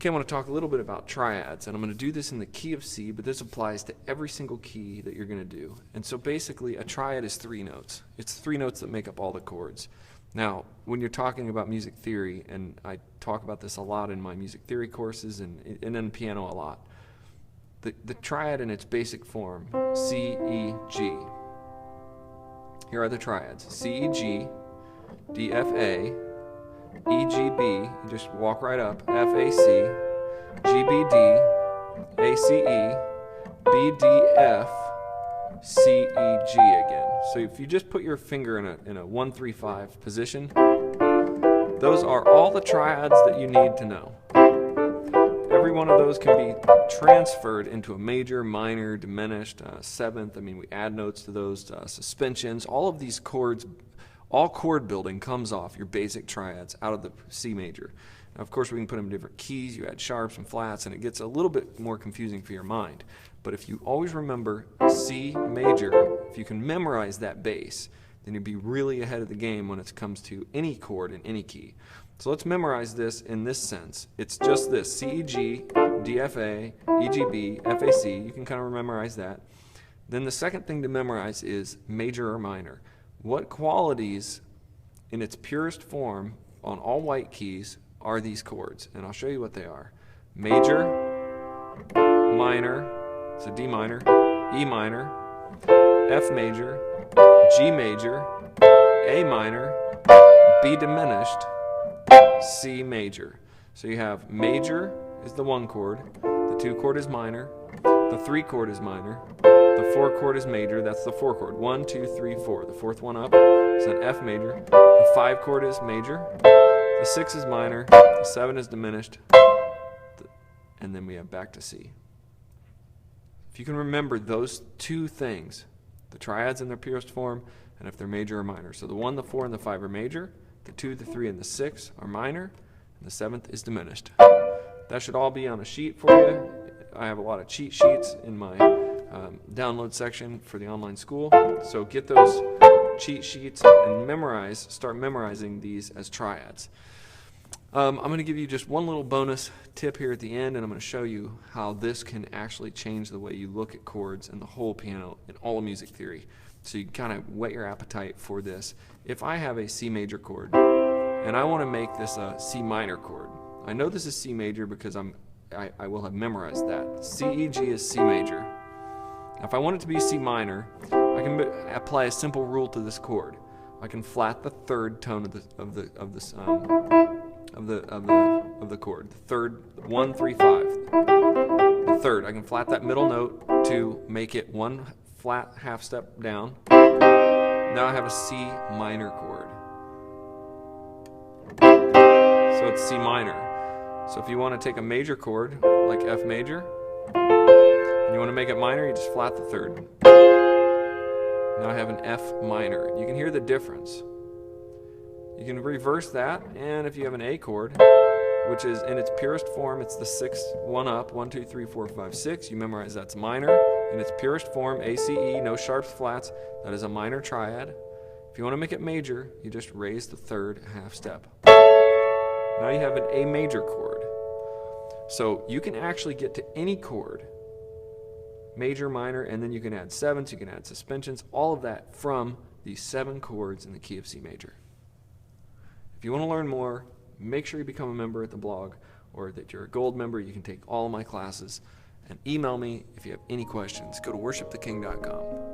Okay, I want to talk a little bit about triads, and I'm going to do this in the key of C, but this applies to every single key that you're going to do. And so basically, a triad is 3 notes. It's 3 notes that make up all the chords. Now, when you're talking about music theory, and I talk about this a lot in my music theory courses and in piano a lot, the triad in its basic form, C, E, G. Here are the triads: C, E, G, D, F, A, E, G, B, you just walk right up, F, A, C, G, B, D, A, C, E, B, D, F, C, E, G again. So if you just put your finger in a 1, 3, 5 position, those are all the triads that you need to know. Every one of those can be transferred into a major, minor, diminished, seventh. I mean, we add notes to those, suspensions. All of these chords, all chord building comes off your basic triads out of the C major. Now, of course, we can put them in different keys. You add sharps and flats, and it gets a little bit more confusing for your mind. But if you always remember C major, if you can memorize that bass, then you'll be really ahead of the game when it comes to any chord in any key. So let's memorize this in this sense. It's just this: C, E, G, D, F, A, E, G, B, F, A, C. You can kind of memorize that. Then the second thing to memorize is major or minor. What qualities in its purest form on all white keys are these chords? And I'll show you what they are. Major, minor, so D minor, E minor, F major, G major, A minor, B diminished, C major. So you have major is the 1 chord, the 2 chord is minor, the 3 chord is minor, the 4 chord is major, that's the 4 chord. 1, 2, 3, 4. The 4th one up is an F major. The 5 chord is major. The 6 is minor. The 7 is diminished. And then we have back to C. If you can remember those 2 things, the triads in their purest form, and if they're major or minor. So the 1, the 4, and the 5 are major. The 2, the 3, and the 6 are minor. And the 7th is diminished. That should all be on a sheet for you. I have a lot of cheat sheets in my download section for the online school. So get those cheat sheets and start memorizing these as triads. I'm going to give you just one little bonus tip here at the end, and I'm going to show you how this can actually change the way you look at chords and the whole piano and all of music theory. So you kind of whet your appetite for this. If I have a C major chord and I want to make this a C minor chord, I know this is C major because I will have memorized that. C, E, G is C major. Now, if I want it to be C minor, I can apply a simple rule to this chord. I can flat the 3rd tone of the chord. The 3rd, 1, 3, 5. The 3rd, I can flat that middle note to make it 1 flat half step down. Now I have a C minor chord. So it's C minor. So if you want to take a major chord like F major, and you want to make it minor, you just flat the 3rd. Now I have an F minor. You can hear the difference. You can reverse that, and if you have an A chord, which is in its purest form, it's the 6th one up, 1, 2, 3, 4, 5, 6. You memorize that's minor. In its purest form, A, C, E, no sharps, flats, that is a minor triad. If you want to make it major, you just raise the 3rd half step. Now you have an A major chord. So you can actually get to any chord, major, minor, and then you can add 7ths, you can add suspensions, all of that from these 7 chords in the key of C major. If you want to learn more, make sure you become a member at the blog, or that you're a gold member. You can take all of my classes, and email me if you have any questions. Go to worshiptheking.com.